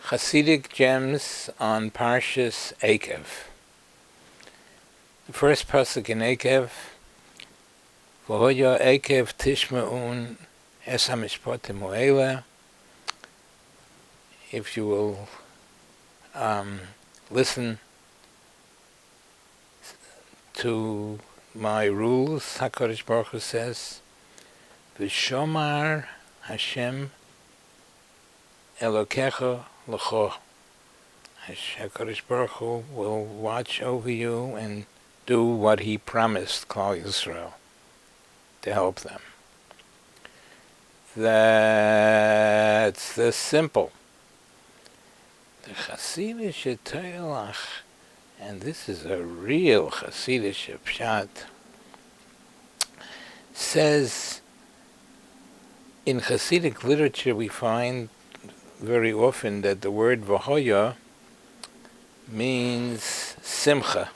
Chassidic gems on Parshat Ekev. The first pasuk in Ekev, V'hoya Ekev tishma'un es hamishpatim ha'ela. If you will listen to my rules, HaKadosh Baruch Hu says, V'shomar Hashem Elokecha l'cho. HaKadosh Baruch Hu will watch over you and do what He promised Klal Yisrael to help them. That's the simple. The Chassidic Teilach, and this is a real Chassidic pshat, says in Chassidic literature we find very often that the word V'hoya means simcha,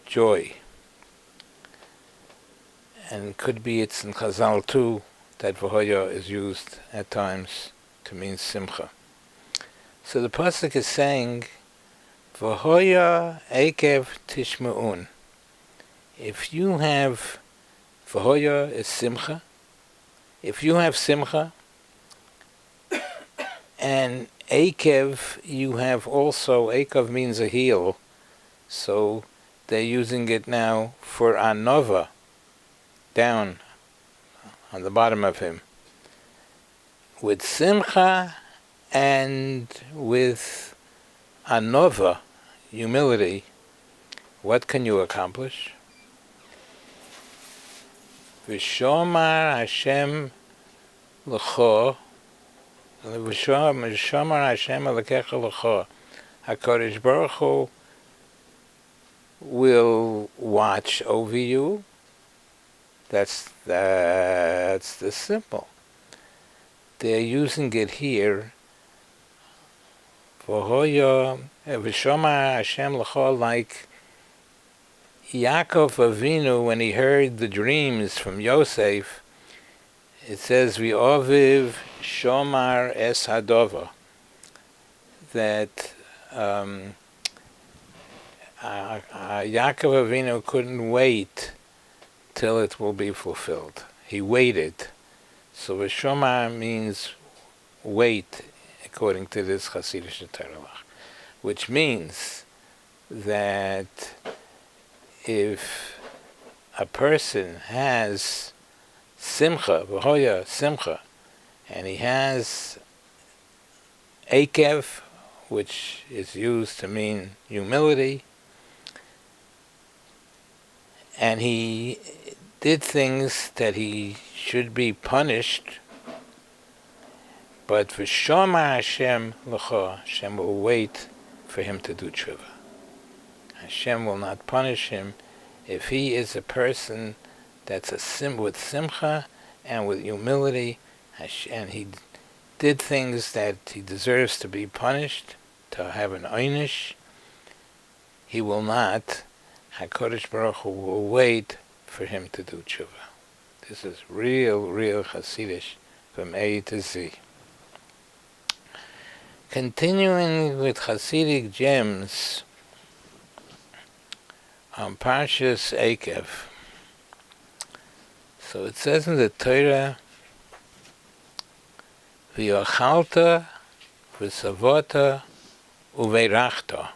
joy. And could be it's in Chazal too that V'hoya is used at times to mean simcha. So the pasuk is saying, V'hoya Ekev tishma'un. If you have, V'hoya is simcha, if you have simcha, and Ekev, you have also, Ekev means a heel, so they're using it now for anova, down on the bottom of him. With simcha and with anova, humility, what can you accomplish? V'shomar Hashem l'cho, V'shomar Hashem Elokecha l'cho. HaKadosh Baruch Hu will watch over you. That's the simple. They're using it here. V'hoya V'shomar Hashem l'cho, like Yaakov Avinu when he heard the dreams from Yosef. It says, V'oviv shomar es hadova, that Yaakov Avinu couldn't wait till it will be fulfilled. He waited. So V'shomar means wait, according to this Chassidic Teilach, which means that if a person has simcha, v'hoya, simcha, and he has Ekev, which is used to mean humility, and he did things that he should be punished, but v'shomar Hashem l'cho, Hashem will wait for him to do tshuva. Hashem will not punish him if he is a person that's with simcha and with humility, and he did things that he deserves to be punished, to have an einish. He will not. HaKadosh Baruch Hu will wait for him to do tshuva. This is real Chassidish from A to Z. Continuing with Chassidic gems on Parshat Ekev. So it says in the Torah, V'yochalta v'savota uveirachta.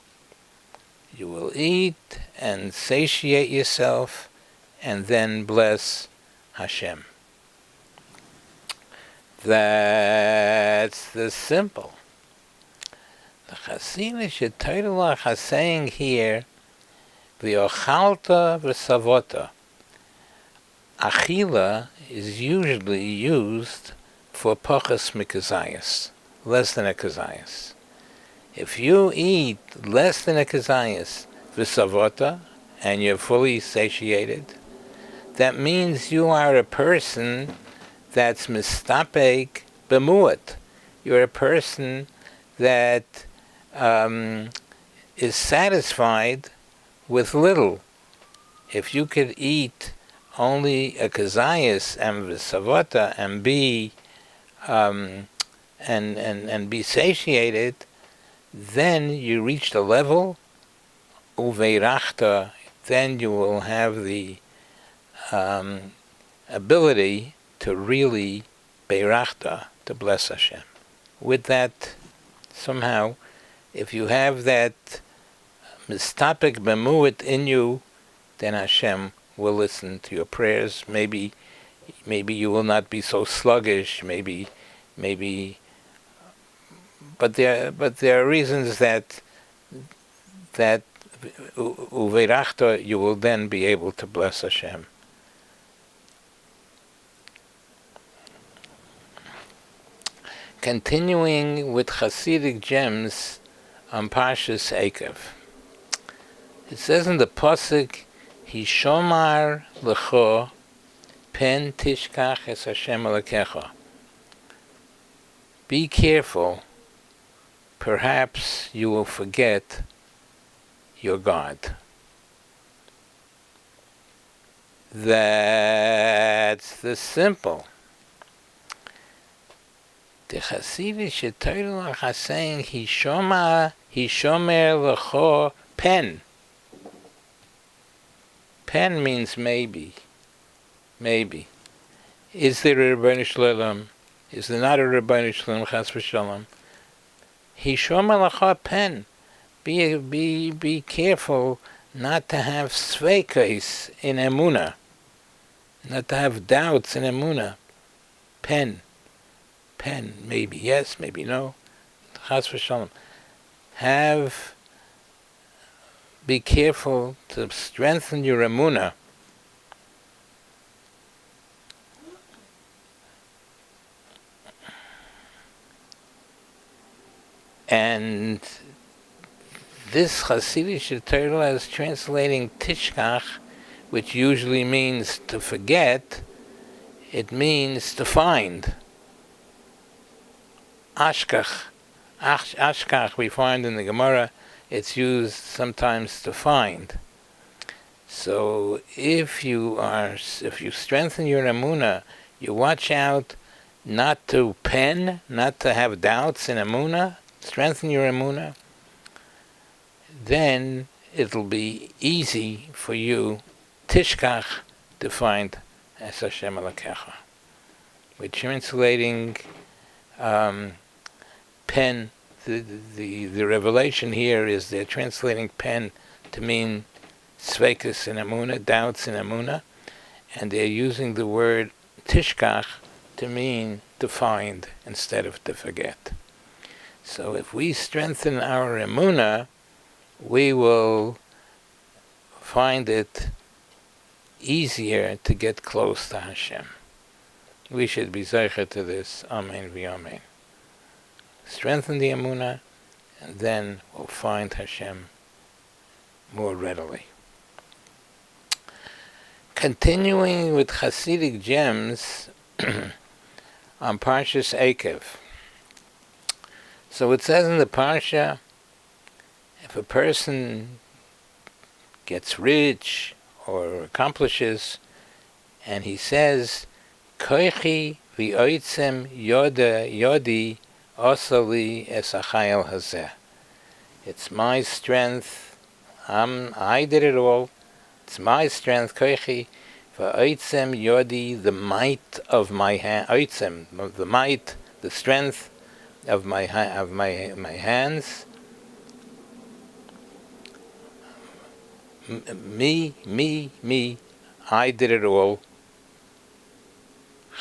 You will eat and satiate yourself and then bless Hashem. That's the simple. The Chassidic Teilach is saying here, V'yochalta v'savota. Achila is usually used for pachas mikazayas, less than a kazayas. If you eat less than a kazayas, v'savota, and you're fully satiated, that means you are a person that's mistapek bemuat. You're a person that is satisfied with little. If you could eat only a kazayas and v'savota and be and be satiated, then you reach the level uveirachta. Then you will have the ability to really beirachta, to bless Hashem. With that, somehow, if you have that mistapik bemuit in you, then Hashem will listen to your prayers. Maybe you will not be so sluggish. Maybe, but there are reasons that uveirachta, you will then be able to bless Hashem. Continuing with Chassidic gems on Parshat Ekev. It says in the pasuk, Hishomar lecho pen tishkach es Hashem Elokecha. Be careful, perhaps you will forget your God. That's the simple. The Chassidic Torah is saying, Hishomer lecho pen. Pen means maybe. Maybe. Is there a Rebbeinu Shalom? Is there not a Rebbeinu Shalom? Chas v'shalom. Hishomer lecho pen. Be careful not to have sveikos in emunah, not to have doubts in emunah. Pen, maybe yes, maybe no. Chas v'shalom. Be careful to strengthen your emunah. And this Chassidic Torah is translating tishkach, which usually means to forget. It means to find. Ashkach. Ashkach we find in the Gemara, it's used sometimes to find. So if you strengthen your emunah, you watch out not to pen, not to have doubts in emunah, strengthen your emunah, then it'll be easy for you, tishkach, to find as Hashem Elokecha. We're translating pen. The revelation here is they're translating pen to mean sveikos in emunah, doubts in emunah, and they're using the word tishkach to mean to find instead of to forget. So if we strengthen our emunah, we will find it easier to get close to Hashem. We should be zeicher to this. Amen v'amen. Strengthen the emunah, and then we'll find Hashem more readily. Continuing with Chassidic gems on Parshat Ekev. So it says in the Parsha, if a person gets rich or accomplishes, and he says, Koichi v'oitzem yodi osali es achayel hazeh. It's my strength. I did it all. It's my strength. Koichi v'oitzem yodi, the might of my hand. Oitzem, the might, the strength of my hands. Me, I did it all.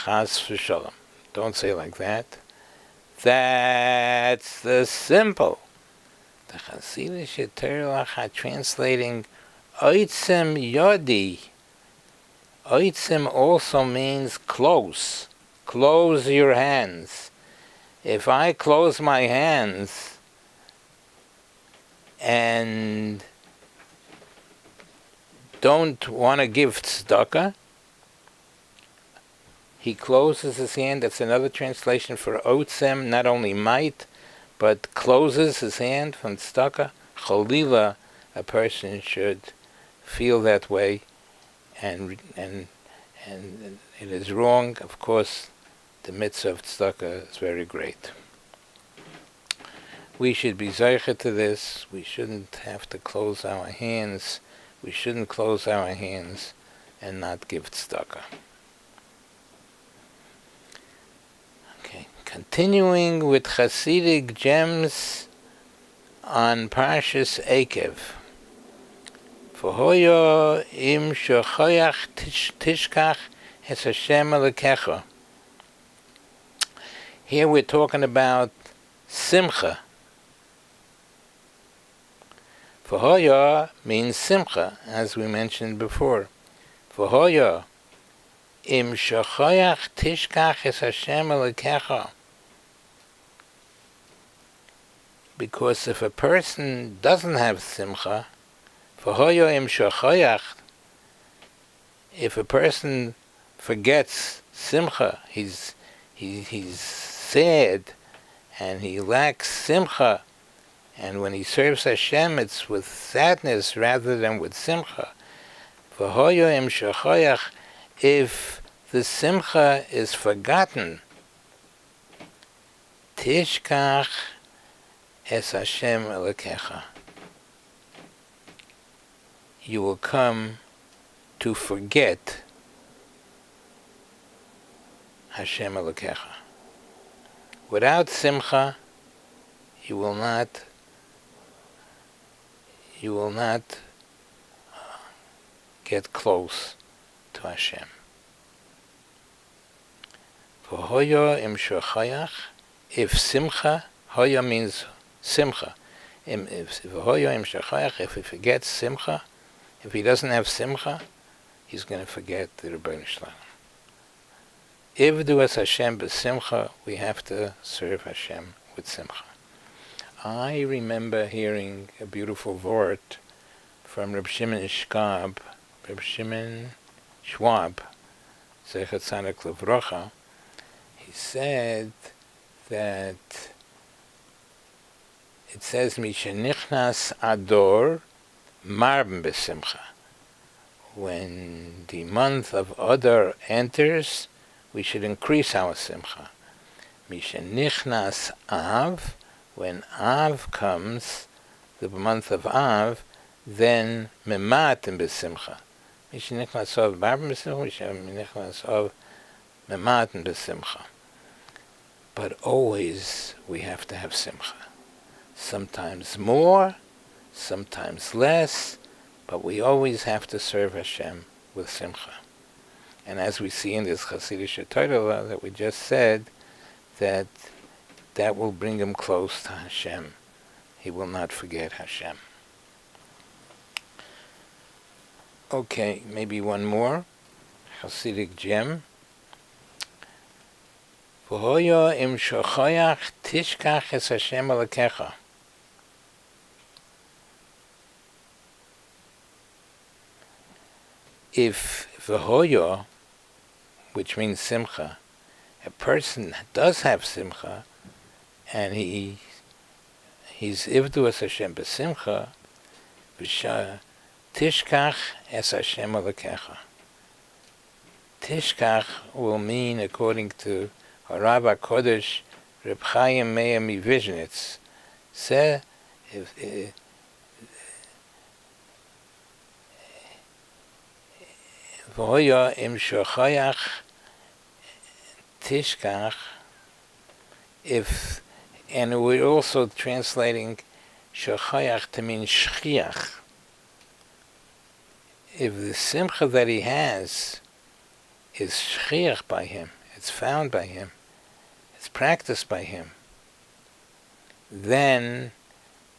Chas v'shalom. Don't say like that. That's the simple. The Chassidic Torah are translating Oitzem Yodi. Oitzem also means close. Close your hands. If I close my hands and don't want to give tzedakah, he closes his hand. That's another translation for otzem, not only might, but closes his hand from tzedakah. Chalila, a person should feel that way, and it is wrong. Of course, the mitzvah of tzedakah is very great. we should be zeicher to this. We shouldn't have to close our hands. We shouldn't close our hands and not give tzedakah. Okay, continuing with Chassidic gems on Parshat Ekev. V'hoyo im shochoyach tishkach es Hashem Elokecha. Here we're talking about simcha. V'hoyo means simcha, as we mentioned before. V'hoyo im shochoyach tishkach es Hashem Elokecha. Because if a person doesn't have simcha, v'hoyo im shochoyach, if a person forgets simcha, he's sad and he lacks simcha, and when he serves Hashem, it's with sadness rather than with simcha. V'hoyo im shochoyach, if the simcha is forgotten, tishkach es Hashem Elokecha, you will come to forget Hashem Elokecha. Without simcha, you will not get close to Hashem. V'hoyo im shochayach, if simcha, hoya means simcha. If v'hoyo im shochayach, if he forgets simcha, if he doesn't have simcha, he's going to forget the Rebbeinu Shalom. Ivdu es Hashem b'simcha, we have to serve Hashem with simcha. I remember hearing a beautiful word from Reb Shimon Schwab, Zecher Tzadik Livrocha. He said that it says, Mishenichnas Ador Marben b'simcha. When the month of Adar enters, we should increase our simcha. Mishenichnas Av, when Av comes, the month of Av, then mematim b'simcha. Mishenichnas Av Marben b'simcha, Mishenichnas Av mematim b'simcha. But always we have to have simcha. Sometimes more, sometimes less, but we always have to serve Hashem with simcha. And as we see in this Chassidic Torah that we just said, that will bring him close to Hashem. He will not forget Hashem. Okay, maybe one more Chassidic gem. V'hoyo im shochayach tishkach es Hashem Elokecha. If v'hoyo, which means simcha, a person does have simcha, and he's ivdu es Hashem b'simcha, tishkach es Hashem Elokecha. Tishkach will mean, according to Harav HaKodesh Reb Chaim Meir Mivizhnitz, V'hoya im shochayach tishkach, if, and we're also translating shochayach to mean shchiach. If the simcha that he has is shchiach by him, it's found by him, it's practiced by him, then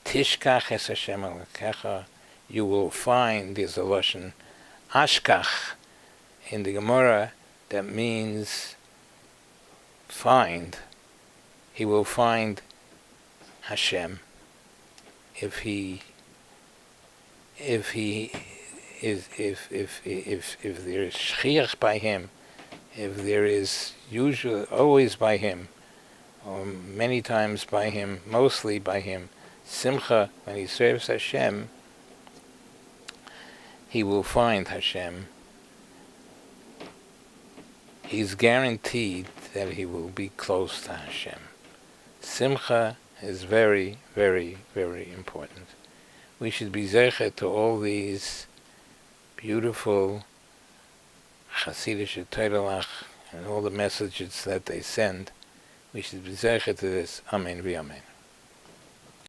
tishkach es Hashem Elokecha, you will find, there's a lashon ashkach in the Gemara that means find. He will find Hashem if there is shchiach by him, if there is usually always by him, or many times by him, mostly by him, simcha, when he serves Hashem, he will find Hashem. He's guaranteed that he will be close to Hashem. Simcha is very, very, very important. We should be zeichet to all these beautiful Chassidic Teirelach and all the messages that they send. We should be zeichet to this. Amen v'amen.